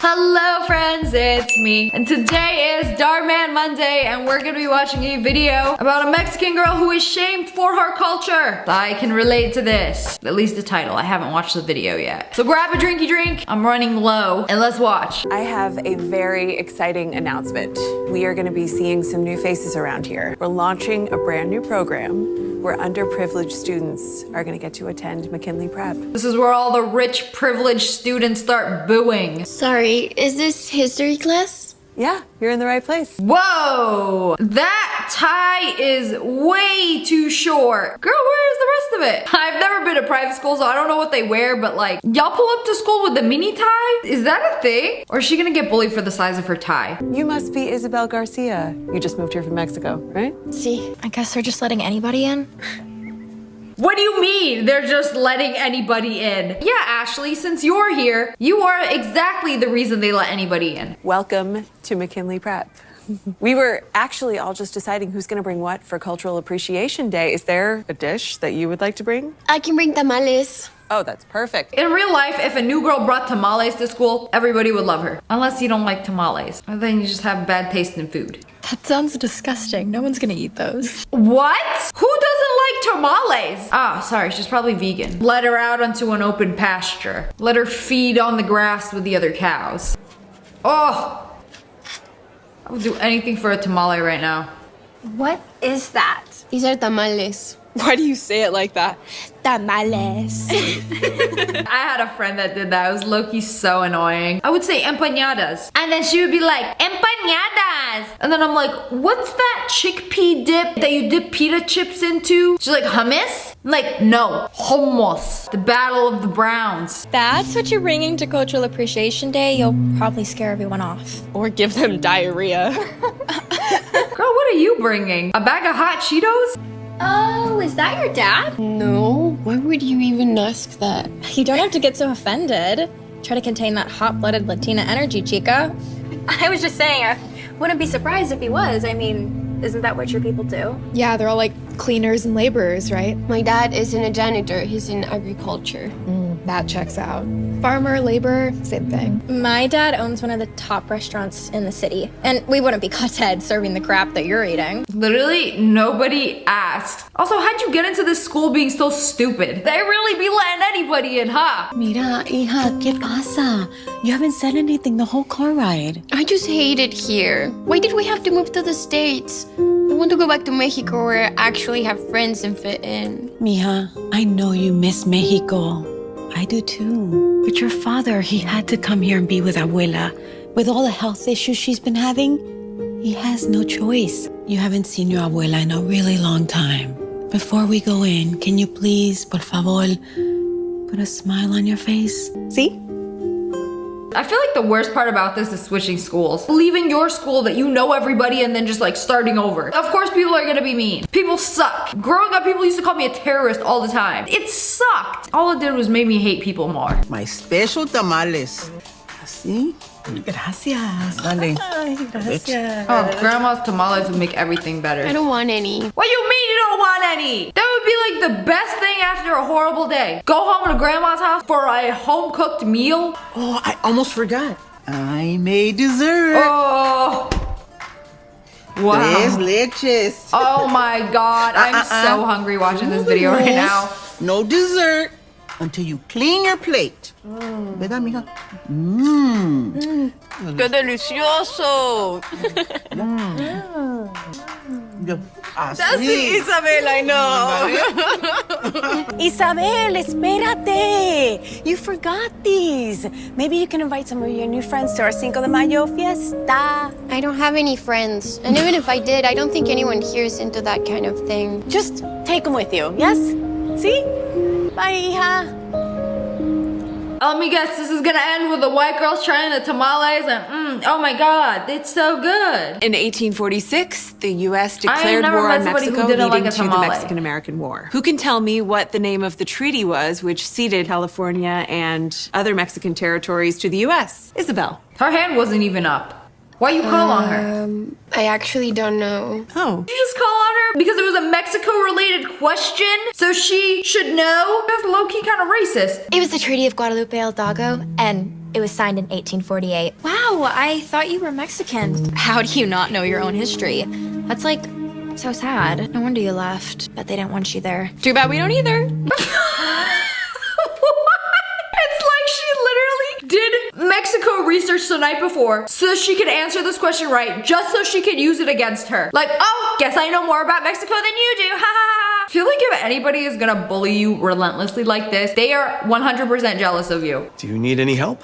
Hello friends, it's me. And today is Darman Monday and we're gonna be watching a video about a Mexican girl who is shamed for her culture. I can relate to this. At least the title. I haven't watched the video yet. So grab a drinky drink. I'm running low and let's watch. I have a very exciting announcement. We are gonna be seeing some new faces around here. We're launching a brand new program where underprivileged students are gonna get to attend McKinley Prep. This is where all the rich, privileged students start booing. Sorry, is this history class? Yeah, you're in the right place. Whoa! That tie is way too short. Girl, where is the rest of it? I've never been to private school, so I don't know what they wear, but like, y'all pull up to school with the mini tie? Is that a thing? Or is she gonna get bullied for the size of her tie? You must be Isabel Garcia. You just moved here from Mexico, right? See, I guess they're just letting anybody in. What do you mean they're just letting anybody in? Yeah, Ashley, since you're here, you are exactly the reason they let anybody in. Welcome to McKinley Prep. We were actually all just deciding who's gonna bring what for Cultural Appreciation Day. Is there a dish that you would like to bring? I can bring tamales. Oh, that's perfect. In real life, if a new girl brought tamales to school, everybody would love her. Unless you don't like tamales. Or then you just have bad taste in food. That sounds disgusting. No one's gonna eat those. What? Who doesn't like tamales? Ah, sorry, she's probably vegan. Let her out onto an open pasture. Let her feed on the grass with the other cows. Oh! I would do anything for a tamale right now. What is that? These are tamales. Why do you say it like that? Tamales. I had a friend that did that. It was low-key so annoying. I would say empanadas. And then she would be like, empanadas! And then I'm like, what's that chickpea dip that you dip pita chips into? She's like, hummus? I'm like, no, hummus. The battle of the Browns. That's what you're bringing to Cultural Appreciation Day? You'll probably scare everyone off. Or give them diarrhea. Girl, what are you bringing? A bag of hot Cheetos? Oh, is that your dad? No, why would you even ask that? You don't have to get so offended. Try to contain that hot-blooded Latina energy, chica. I was just saying, I wouldn't be surprised if he was. I mean, isn't that what your people do? Yeah, they're all like cleaners and laborers, right? My dad isn't a janitor, he's in agriculture. That checks out. Farmer, laborer, same thing. My dad owns one of the top restaurants in the city, and we wouldn't be caught dead serving the crap that you're eating. Literally, nobody asked. Also, how'd you get into this school being so stupid? They really be letting anybody in, huh? Mira, hija, ¿qué pasa? You haven't said anything the whole car ride. I just hate it here. Why did we have to move to the States? I want to go back to Mexico where I actually have friends and fit in. Mija, I know you miss Mexico. I do too. But your father, he had to come here and be with Abuela. With all the health issues she's been having, he has no choice. You haven't seen your Abuela in a really long time. Before we go in, can you please, por favor, put a smile on your face? See? I feel like the worst part about this is switching schools. Leaving your school that you know everybody and then just like starting over. Of course people are gonna be mean. People suck. Growing up, people used to call me a terrorist all the time. It sucked. All it did was make me hate people more. My special tamales. Así. Gracias. Dale. Gracias. Oh, grandma's tamales would make everything better. I don't want any. What do you mean you don't want any? That would be like the best thing after a horrible day. Go home to grandma's house for a home-cooked meal. Oh, I almost forgot. I made dessert. Oh. Tres Wow. leches. Oh my god, I'm so hungry watching this video right now. No dessert until you clean your plate. ¿Verdad, mija? ¡Qué delicioso! Así. Isabel, I know. Isabel, espérate. You forgot these. Maybe you can invite some of your new friends to our Cinco de Mayo fiesta. I don't have any friends. And even if I did, I don't think anyone here is into that kind of thing. Just take them with you, yes? See? Bye, hija. Let me guess, this is gonna end with the white girls trying the tamales and oh my god, it's so good. In 1846, the U.S. I have declared never war met on somebody who Mexico, didn't leading like a to the tamale. Mexican-American War. Who can tell me what the name of the treaty was which ceded California and other Mexican territories to the U.S.? Isabel. Her hand wasn't even up. Why you call on her? I actually don't know. Oh. You just call on her because it was a Mexico-related question, so she should know? That's low-key kind of racist. It was the Treaty of Guadalupe Hidalgo, and It was signed in 1848. Wow, I thought you were Mexican. How do you not know your own history? That's like so sad. No wonder you left. Bet they didn't want you there. Too bad we don't either. It's like she literally did Mexico research the night before so she could answer this question right, just so she could use it against her. Like, oh, guess I know more about Mexico than you do. Ha ha ha. I feel like if anybody is gonna bully you relentlessly like this, they are 100% jealous of you. Do you need any help?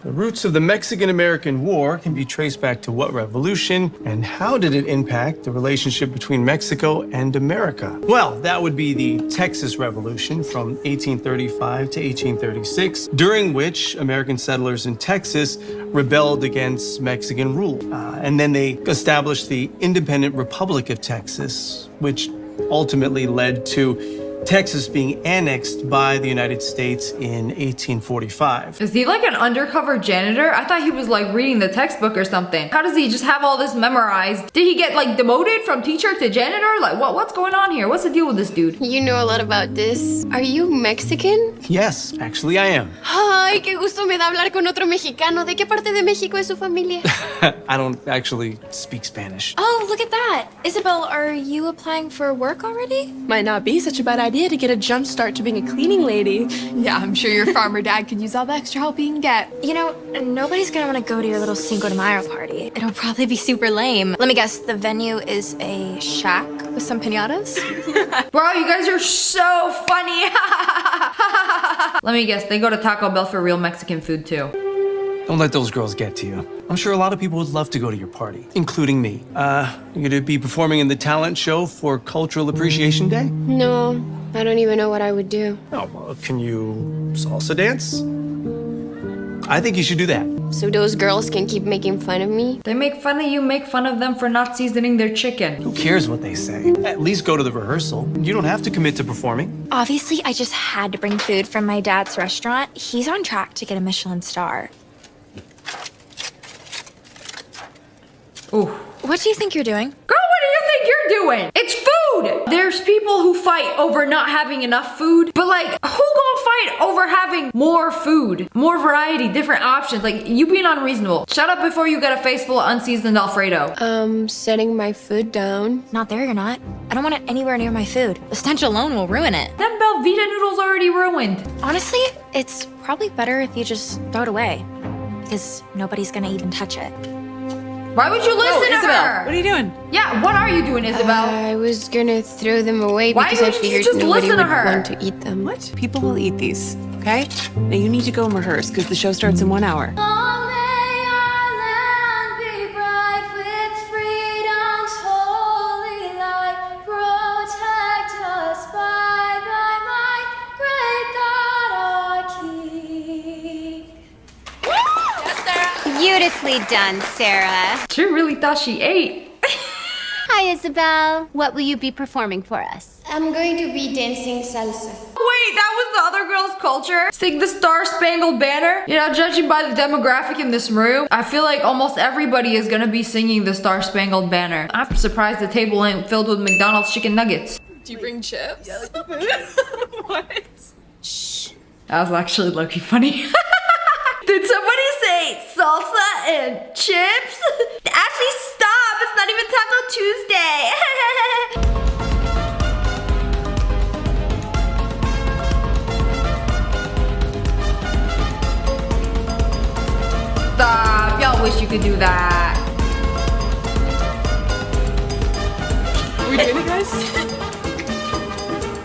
The roots of the Mexican-American War can be traced back to what revolution, and how did it impact the relationship between Mexico and America? Well, that would be the Texas Revolution from 1835 to 1836, during which American settlers in Texas rebelled against Mexican rule. And then they established the Independent Republic of Texas, which ultimately led to Texas being annexed by the United States in 1845. Is he like an undercover janitor? I thought he was like reading the textbook or something. How does he just have all this memorized? Did he get like demoted from teacher to janitor? Like what's going on here? What's the deal with this dude? You know a lot about this. Are you Mexican? Yes, actually I am. Ay, qué gusto me da hablar con otro mexicano. ¿De qué parte de México es su familia? I don't actually speak Spanish. Oh, look at that. Isabel, are you applying for work already? Might not be such a bad idea to get a jump start to being a cleaning lady. Yeah, I'm sure your farmer dad could use all the extra help he can get. You know, nobody's gonna wanna go to your little Cinco de Mayo party. It'll probably be super lame. Let me guess, the venue is a shack with some piñatas? Bro, you guys are so funny. Let me guess, they go to Taco Bell for real Mexican food too. Don't let those girls get to you. I'm sure a lot of people would love to go to your party, including me. You're gonna be performing in the talent show for Cultural Appreciation Day? No, I don't even know what I would do. Oh, well, can you salsa dance? I think you should do that. So those girls can keep making fun of me? They make fun of you, make fun of them for not seasoning their chicken. Who cares what they say? At least go to the rehearsal. You don't have to commit to performing. Obviously, I just had to bring food from my dad's restaurant. He's on track to get a Michelin star. Ooh. What do you think you're doing? Girl, what do you think you're doing? It's food! There's people who fight over not having enough food, but like, who gonna fight over having more food? More variety, different options. Like, you being unreasonable. Shut up before you get a face full of unseasoned Alfredo. Setting my food down. Not there, you're not. I don't want it anywhere near my food. The stench alone will ruin it. Them Belvita noodles already ruined. Honestly, it's probably better if you just throw it away, because nobody's gonna even touch it. Why would you listen to Isabel, her? what are you doing? Yeah, what are you doing, Isabel? I was gonna throw them away Why because I didn't you figured just nobody listen to would her? want to eat them. What? People will eat these, okay? Now you need to go and rehearse because the show starts in 1 hour. Beautifully done, Sarah. She really thought she ate. Hi, Isabel. What will you be performing for us? I'm going to be dancing salsa. Wait, that was the other girl's culture? Sing the Star-Spangled Banner? You know, judging by the demographic in this room, I feel like almost everybody is gonna be singing the Star-Spangled Banner. I'm surprised the table ain't filled with McDonald's chicken nuggets. Do you bring chips? What? Shh. That was actually low-key funny. Did somebody say salsa and chips? Ashley, stop! It's not even Taco Tuesday! Stop! Y'all wish you could do that. Are we doing it, guys?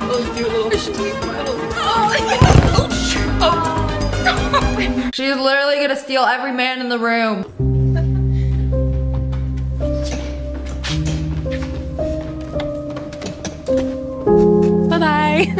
Oh, do a little fish She's literally gonna steal every man in the room. Bye-bye.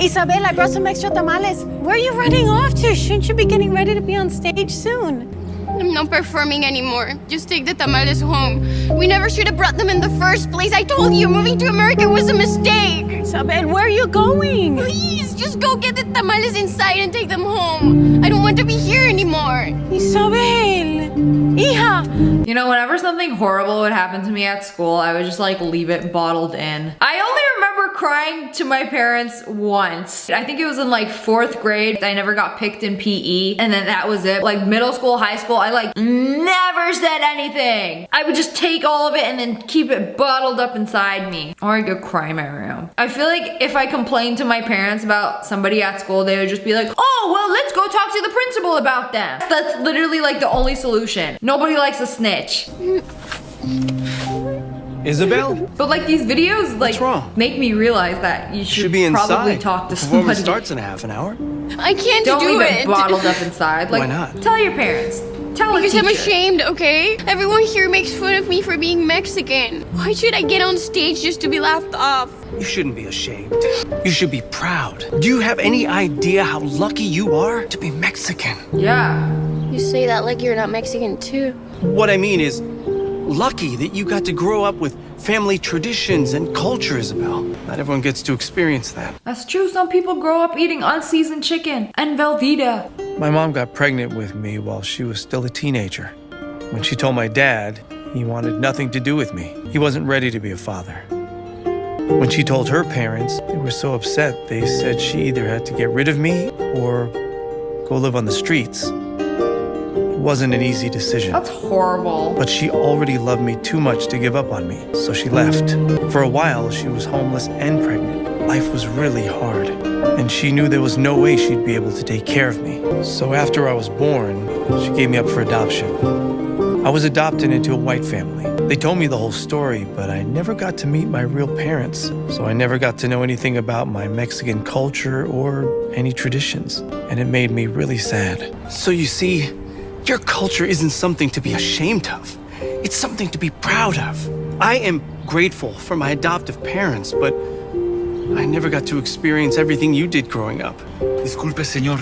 Isabel, I brought some extra tamales. Where are you running off to? Shouldn't you be getting ready to be on stage soon? I'm not performing anymore. Just take the tamales home. We never should have brought them in the first place. I told you, moving to America was a mistake. Isabel, where are you going? Please, just go get the tamales inside and take them home. I don't want to be here anymore. Isabel, hija. You know, whenever something horrible would happen to me at school, I would just like leave it bottled in. I only remember crying to my parents once. I think it was in like 4th grade. I never got picked in PE, and then that was it. Like middle school, high school, I like never said anything. I would just take all of it and then keep it bottled up inside me. Or I could cry in my room. I feel like if I complained to my parents about somebody at school, they would just be like, oh, well, let's go talk to the principal about them. That's literally like the only solution. Nobody likes a snitch. Isabel? But like these videos like What's wrong? make me realize that you should be inside. probably talk to The performance somebody. starts in half an hour. I can't Don't do leave it. it bottled up inside. Like, Why not? Tell your parents. Tell a Because teacher. I'm ashamed, okay? Everyone here makes fun of me for being Mexican. Why should I get on stage just to be laughed off? You shouldn't be ashamed. You should be proud. Do you have any idea how lucky you are to be Mexican? Yeah. You say that like you're not Mexican too. What I mean is, lucky that you got to grow up with family traditions and culture, Isabel. Not everyone gets to experience that. That's true. Some people grow up eating unseasoned chicken and Velveeta. My mom got pregnant with me while she was still a teenager. When she told my dad, he wanted nothing to do with me. He wasn't ready to be a father. When she told her parents, they were so upset, they said she either had to get rid of me or go live on the streets. It wasn't an easy decision. That's horrible. But she already loved me too much to give up on me, so she left. For a while, she was homeless and pregnant. Life was really hard, and she knew there was no way she'd be able to take care of me. So after I was born, she gave me up for adoption. I was adopted into a white family. They told me the whole story, but I never got to meet my real parents, so I never got to know anything about my Mexican culture or any traditions, and it made me really sad. So you see, your culture isn't something to be ashamed of. It's something to be proud of. I am grateful for my adoptive parents, but I never got to experience everything you did growing up. Disculpe, señor.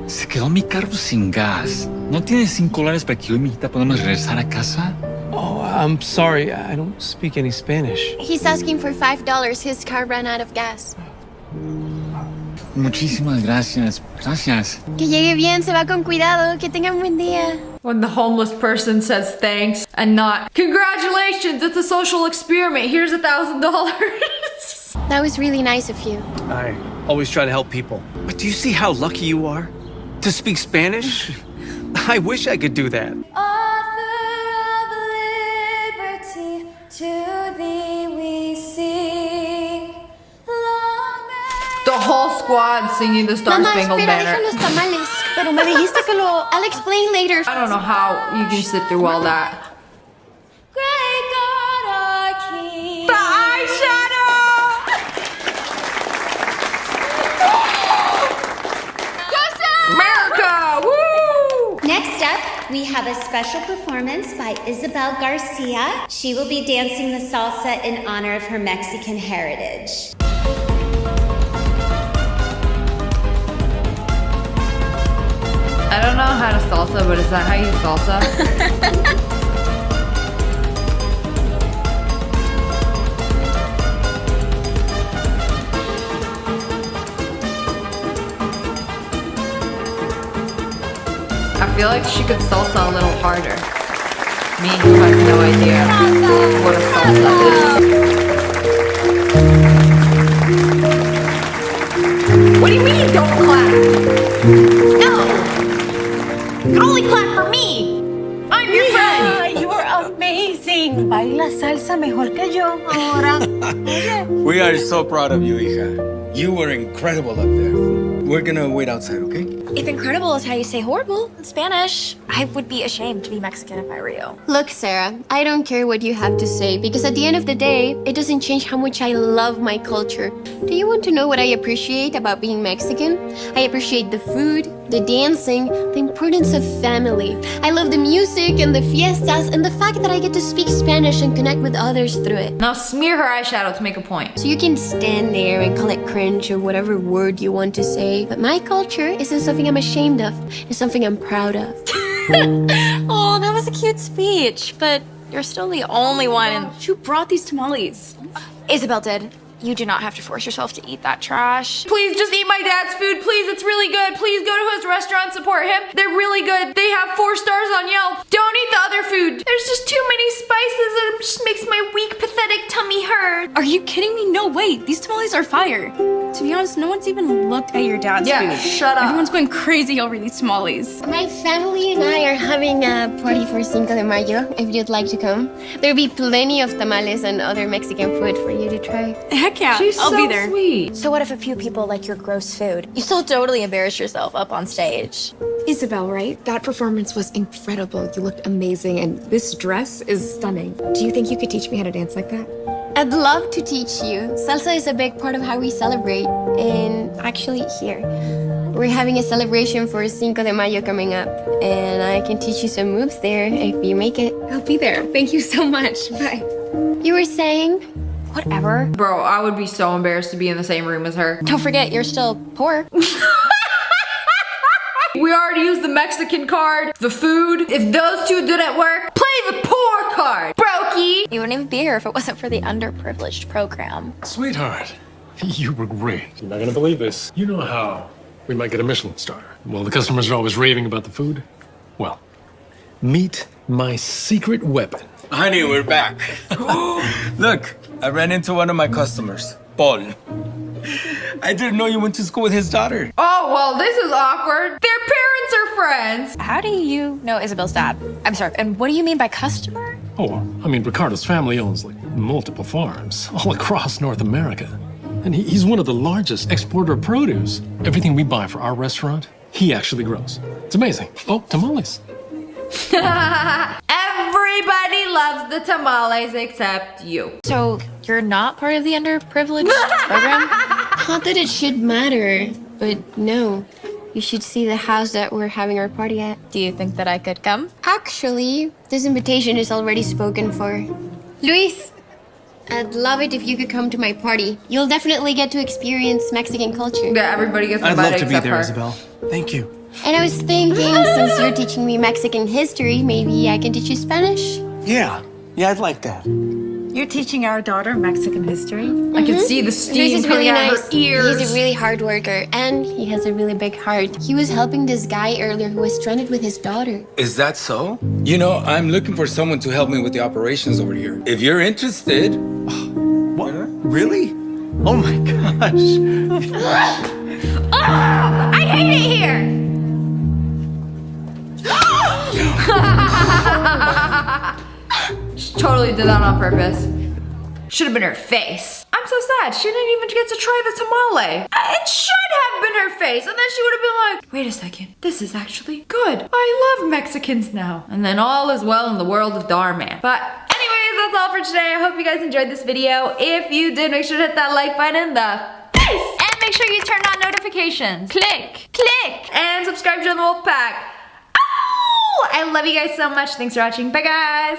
Se quedó mi carro sin gas. ¿No tiene $5 para que yo y mi hijita podamos regresar a casa? Oh, I'm sorry. I don't speak any Spanish. He's asking for $5. His car ran out of gas. Muchísimas gracias. Gracias. Que llegue bien, se va con cuidado. Que tenga un buen día. When the homeless person says thanks and not, congratulations, it's a social experiment. Here's $1,000. That was really nice of you. I always try to help people. But do you see how lucky you are to speak Spanish? I wish I could do that. The whole squad singing the Star Mamá, Spangled espera, Banner. deja los tamales. Pero me dijiste que lo... I'll explain later. I don't know how you can sit through all that. The eyeshadow! America! Woo! Next up, we have a special performance by Isabel Garcia. She will be dancing the salsa in honor of her Mexican heritage. I don't know how to salsa, but is that how you salsa? I feel like she could salsa a little harder. Me, who has no idea what a salsa is. What do you mean don't clap? No! You can only clap for me! I'm your friend! You are amazing. Baila salsa mejor que yo ahora. We are so proud of you, hija. You were incredible up there. We're gonna wait outside, okay? If incredible is how you say horrible in Spanish, I would be ashamed to be Mexican if I were you. Look, Sarah, I don't care what you have to say because at the end of the day, it doesn't change how much I love my culture. Do you want to know what I appreciate about being Mexican? I appreciate the food, the dancing, the importance of family. I love the music and the fiestas and the fact that I get to speak Spanish and connect with others through it. Now smear her eyeshadow to make a point. So you can stand there and call it cringe or whatever word you want to say, but my culture isn't something I'm ashamed of. It's something I'm proud of. Oh, that was a cute speech, but you're still the only one who brought these tamales. Isabel did. You do not have to force yourself to eat that trash. Please just eat my dad's food. Please, it's really good. Please go to his restaurant, support him. They're really good. They have 4 stars on Yelp. Don't eat the other food. There's just too many spices and it just makes my weak, pathetic tummy hurt. Are you kidding me? No, wait. These tamales are fire. To be honest, no one's even looked at your dad's food. Shut up. Everyone's going crazy over these tamales. My family and I are having a party for Cinco de Mayo, if you'd like to come. There'll be plenty of tamales and other Mexican food for you to try. Heck yeah, She's I'll so be there. sweet. So what if a few people like your gross food? You still totally embarrass yourself up on stage. Isabel, right? That performance was incredible. You looked amazing, and this dress is stunning. Do you think you could teach me how to dance like that? I'd love to teach you. Salsa is a big part of how we celebrate. And actually, here, we're having a celebration for Cinco de Mayo coming up. And I can teach you some moves there if you make it. I'll be there. Thank you so much. Bye. You were saying? Whatever. Bro, I would be so embarrassed to be in the same room as her. Don't forget, you're still poor. We already used the Mexican card, the food. If those two didn't work, play the poor card, brokey. You wouldn't even be here if it wasn't for the underprivileged program. Sweetheart, you were great. You're not gonna believe this. You know how we might get a Michelin star? Well, the customers are always raving about the food. Well, meet my secret weapon. Honey, we're back. Look, I ran into one of my customers, Paul. I didn't know you went to school with his daughter. Oh, well, this is awkward. Their parents are friends. How do you know Isabel's dad? I'm sorry, and what do you mean by customer? Oh, I mean, Ricardo's family owns like multiple farms all across North America. And he's one of the largest exporter of produce. Everything we buy for our restaurant, he actually grows. It's amazing. Oh, tamales. Everybody loves the tamales except you. So you're not part of the underprivileged program? Not that it should matter, but no. You should see the house that we're having our party at. Do you think that I could come? Actually, this invitation is already spoken for. Luis, I'd love it if you could come to my party. You'll definitely get to experience Mexican culture. Yeah, everybody gets I'd love invited to be except there, her. Isabel. Thank you. And I was thinking, since you're teaching me Mexican history, maybe I can teach you Spanish? Yeah, I'd like that. You're teaching our daughter Mexican history? I can see the Luis steam is coming really out of nice. her ears. He's a really hard worker, and he has a really big heart. He was helping this guy earlier who was stranded with his daughter. Is that so? You know, I'm looking for someone to help me with the operations over here. If you're interested. What? Really? Oh my gosh. Oh, I hate it here. She totally did that on purpose. Should have been her face. I'm so sad. She didn't even get to try the tamale. It should have been her face. And then she would have been like, wait a second. This is actually good. I love Mexicans now. And then all is well in the world of Dharma. But anyways, that's all for today. I hope you guys enjoyed this video. If you did, make sure to hit that like button in the face. And make sure you turn on notifications. Click. And subscribe to the Wolf Pack. I love you guys so much. Thanks for watching. Bye, guys.